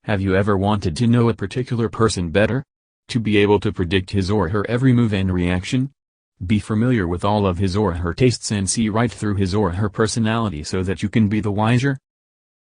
Have you ever wanted to know a particular person better? To be able to predict his or her every move and reaction? Be familiar with all of his or her tastes and see right through his or her personality so that you can be the wiser?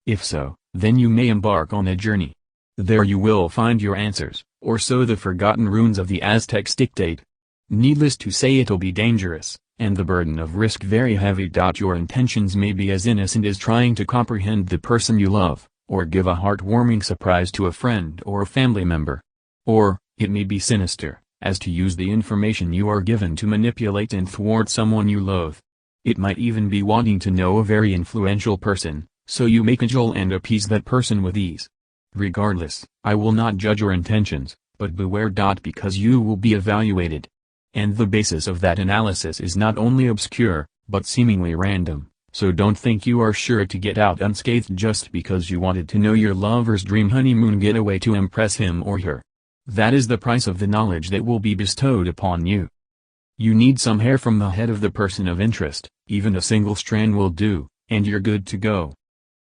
If so, then you may embark on a journey. There you will find your answers, or so the forgotten runes of the Aztecs dictate. Needless to say, it'll be dangerous, and the burden of risk very heavy. Your intentions may be as innocent as trying to comprehend the person you love, or give a heartwarming surprise to a friend or a family member. Or, it may be sinister, as to use the information you are given to manipulate and thwart someone you loathe. It might even be wanting to know a very influential person, so you may cajole and appease that person with ease. Regardless, I will not judge your intentions, but beware. Because you will be evaluated. And the basis of that analysis is not only obscure, but seemingly random, so don't think you are sure to get out unscathed just because you wanted to know your lover's dream honeymoon getaway to impress him or her. That is the price of the knowledge that will be bestowed upon you. You need some hair from the head of the person of interest, even a single strand will do, and you're good to go.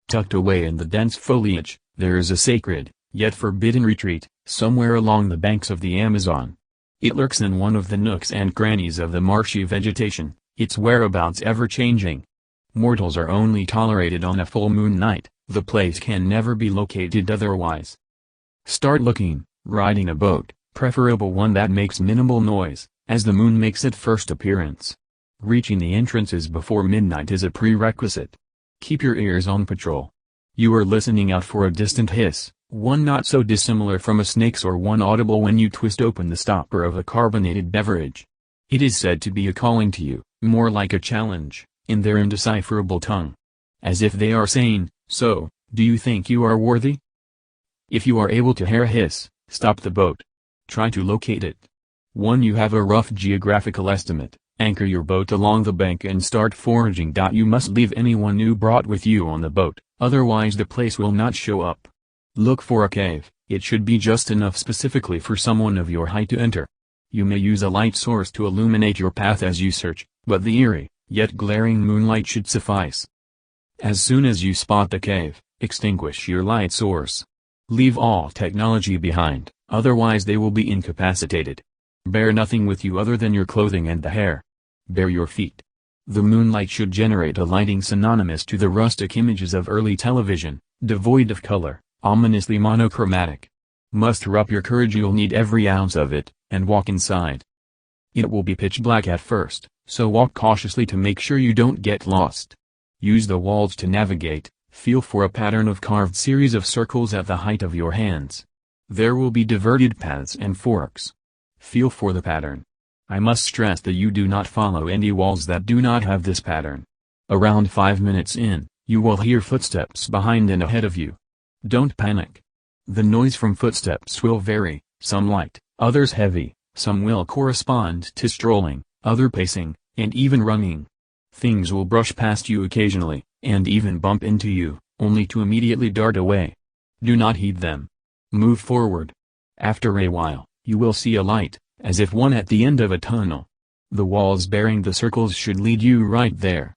Tucked away in the dense foliage, there is a sacred, yet forbidden retreat, somewhere along the banks of the Amazon. It lurks in one of the nooks and crannies of the marshy vegetation, its whereabouts ever-changing. Mortals are only tolerated on a full moon night, the place can never be located otherwise. Start looking, riding a boat, preferable one that makes minimal noise, as the moon makes its first appearance. Reaching the entrances before midnight is a prerequisite. Keep your ears on patrol. You are listening out for a distant hiss, one not so dissimilar from a snake's or one audible when you twist open the stopper of a carbonated beverage. It is said to be a calling to you, more like a challenge, in their indecipherable tongue. As if they are saying, so, do you think you are worthy? If you are able to hear a hiss, stop the boat. Try to locate it. When you have a rough geographical estimate, anchor your boat along the bank and start foraging. You must leave anyone you brought with you on the boat, otherwise the place will not show up. Look for a cave, it should be just enough specifically for someone of your height to enter. You may use a light source to illuminate your path as you search, but the eerie, yet glaring moonlight should suffice. As soon as you spot the cave, extinguish your light source. Leave all technology behind, otherwise they will be incapacitated. Bear nothing with you other than your clothing and the hair. Bare your feet. The moonlight should generate a lighting synonymous to the rustic images of early television, devoid of color, ominously monochromatic. Muster up your courage, you'll need every ounce of it, and walk inside. It will be pitch black at first, so walk cautiously to make sure you don't get lost. Use the walls to navigate, feel for a pattern of carved series of circles at the height of your hands. There will be diverted paths and forks. Feel for the pattern. I must stress that you do not follow any walls that do not have this pattern. Around 5 minutes in, you will hear footsteps behind and ahead of you. Don't panic. The noise from footsteps will vary, some light, others heavy, some will correspond to strolling, other pacing, and even running. Things will brush past you occasionally, and even bump into you, only to immediately dart away. Do not heed them. Move forward. After a while, you will see a light, as if one at the end of a tunnel. The walls bearing the circles should lead you right there.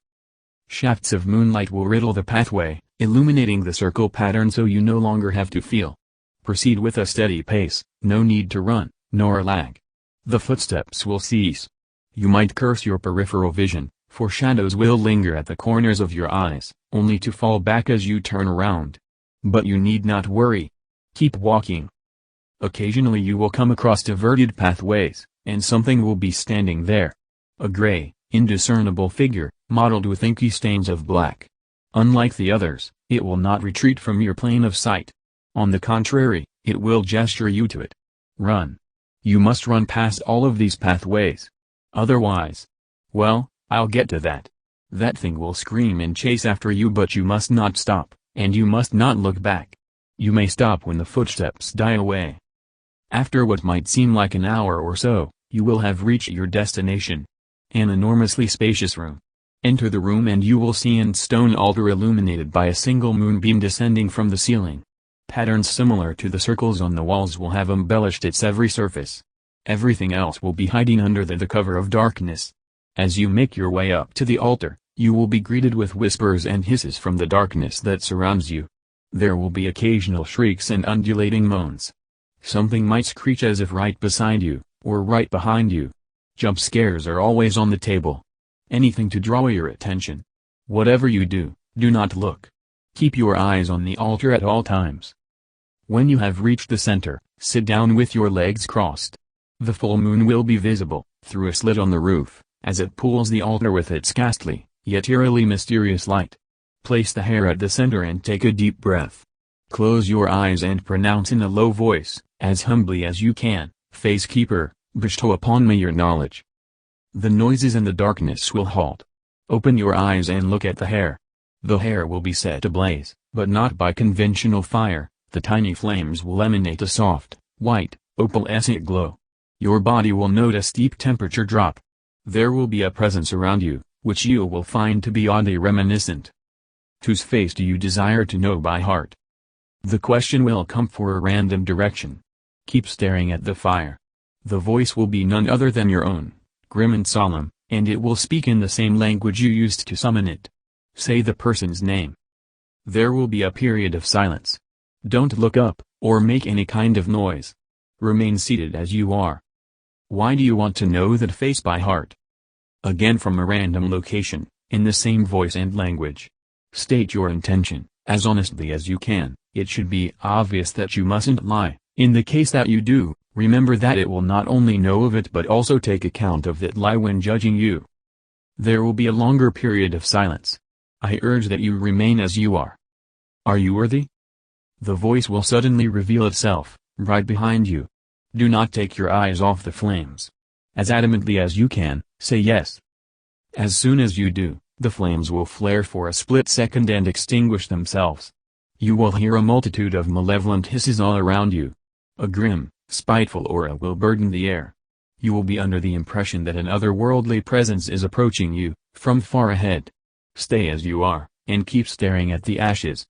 Shafts of moonlight will riddle the pathway, illuminating the circle pattern so you no longer have to feel. Proceed with a steady pace, no need to run, nor lag. The footsteps will cease. You might curse your peripheral vision, for shadows will linger at the corners of your eyes, only to fall back as you turn around. But you need not worry. Keep walking. Occasionally you will come across diverted pathways, and something will be standing there. A gray, indiscernible figure, mottled with inky stains of black. Unlike the others, it will not retreat from your plane of sight. On the contrary, it will gesture you to it. Run. You must run past all of these pathways. Otherwise, well, I'll get to that. That thing will scream and chase after you, but you must not stop, and you must not look back. You may stop when the footsteps die away. After what might seem like an hour or so, you will have reached your destination. An enormously spacious room. Enter the room and you will see an stone altar illuminated by a single moonbeam descending from the ceiling. Patterns similar to the circles on the walls will have embellished its every surface. Everything else will be hiding under the cover of darkness. As you make your way up to the altar, you will be greeted with whispers and hisses from the darkness that surrounds you. There will be occasional shrieks and undulating moans. Something might screech as if right beside you, or right behind you. Jump scares are always on the table. Anything to draw your attention. Whatever you do, do not look. Keep your eyes on the altar at all times. When you have reached the center, sit down with your legs crossed. The full moon will be visible, through a slit on the roof, as it pools the altar with its ghastly, yet eerily mysterious light. Place the hair at the center and take a deep breath. Close your eyes and pronounce in a low voice, as humbly as you can, Face Keeper, bestow upon me your knowledge. The noises and the darkness will halt. Open your eyes and look at the hair. The hair will be set ablaze, but not by conventional fire. The tiny flames will emanate a soft, white, opalescent glow. Your body will note a steep temperature drop. There will be a presence around you, which you will find to be oddly reminiscent. Whose face do you desire to know by heart? The question will come for a random direction. Keep staring at the fire. The voice will be none other than your own, grim and solemn, and it will speak in the same language you used to summon it. Say the person's name. There will be a period of silence. Don't look up, or make any kind of noise. Remain seated as you are. Why do you want to know that face by heart? Again from a random location, in the same voice and language. State your intention, as honestly as you can. It should be obvious that you mustn't lie. In the case that you do, remember that it will not only know of it but also take account of that lie when judging you. There will be a longer period of silence. I urge that you remain as you are. Are you worthy? The voice will suddenly reveal itself, right behind you. Do not take your eyes off the flames. As adamantly as you can, say yes. As soon as you do, the flames will flare for a split second and extinguish themselves. You will hear a multitude of malevolent hisses all around you. A grim, spiteful aura will burden the air. You will be under the impression that an otherworldly presence is approaching you, from far ahead. Stay as you are, and keep staring at the ashes.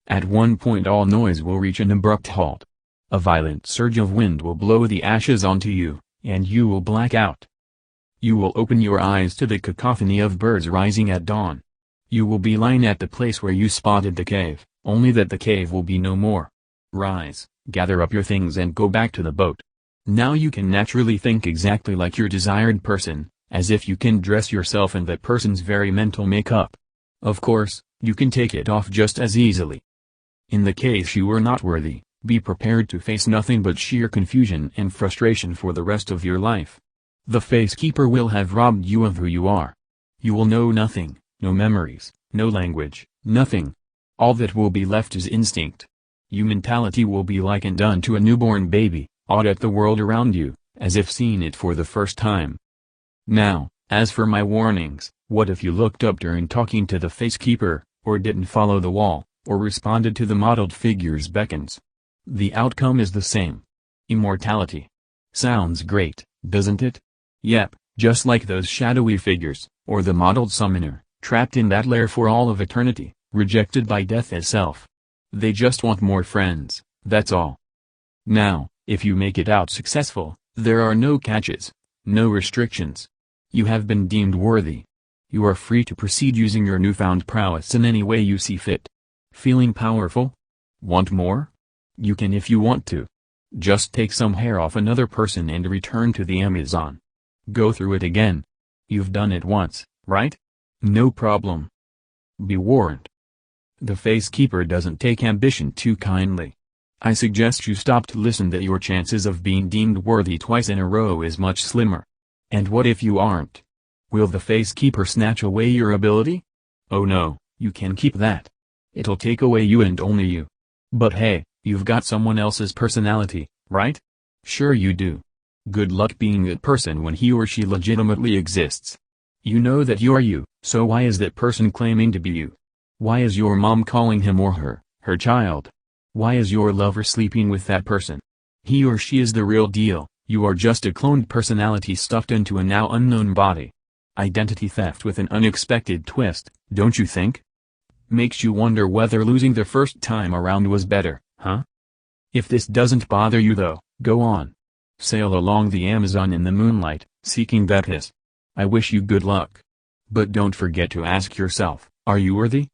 At one point all noise will reach an abrupt halt. A violent surge of wind will blow the ashes onto you, and you will black out. You will open your eyes to the cacophony of birds rising at dawn. You will be lying at the place where you spotted the cave, only that the cave will be no more. Rise, gather up your things and go back to the boat. Now you can naturally think exactly like your desired person, as if you can dress yourself in that person's very mental makeup. Of course, you can take it off just as easily. In the case you are not worthy, be prepared to face nothing but sheer confusion and frustration for the rest of your life. The Face Keeper will have robbed you of who you are. You will know nothing, no memories, no language, nothing. All that will be left is instinct. Your mentality will be likened unto a newborn baby, awed at the world around you, as if seeing it for the first time. Now, as for my warnings, what if you looked up during talking to the Face Keeper, or didn't follow the wall, or responded to the modeled figure's beckons? The outcome is the same. Immortality. Sounds great, doesn't it? Yep, just like those shadowy figures, or the modeled summoner, trapped in that lair for all of eternity, rejected by death itself. They just want more friends, that's all. Now, if you make it out successful, there are no catches, no restrictions. You have been deemed worthy. You are free to proceed using your newfound prowess in any way you see fit. Feeling powerful? Want more? You can if you want to. Just take some hair off another person and return to the Amazon. Go through it again. You've done it once, right? No problem. Be warned. The Face Keeper doesn't take ambition too kindly. I suggest you stop to listen that your chances of being deemed worthy twice in a row is much slimmer. And what if you aren't? Will the Face Keeper snatch away your ability? Oh no, you can keep that. It'll take away you and only you. But hey, you've got someone else's personality, right? Sure you do. Good luck being that person when he or she legitimately exists. You know that you are you, so why is that person claiming to be you? Why is your mom calling him or her child? Why is your lover sleeping with that person? He or she is the real deal, you are just a cloned personality stuffed into a now unknown body. Identity theft with an unexpected twist, don't you think? Makes you wonder whether losing the first time around was better, huh? If this doesn't bother you though, go on. Sail along the Amazon in the moonlight, seeking that hiss. I wish you good luck. But don't forget to ask yourself, are you worthy?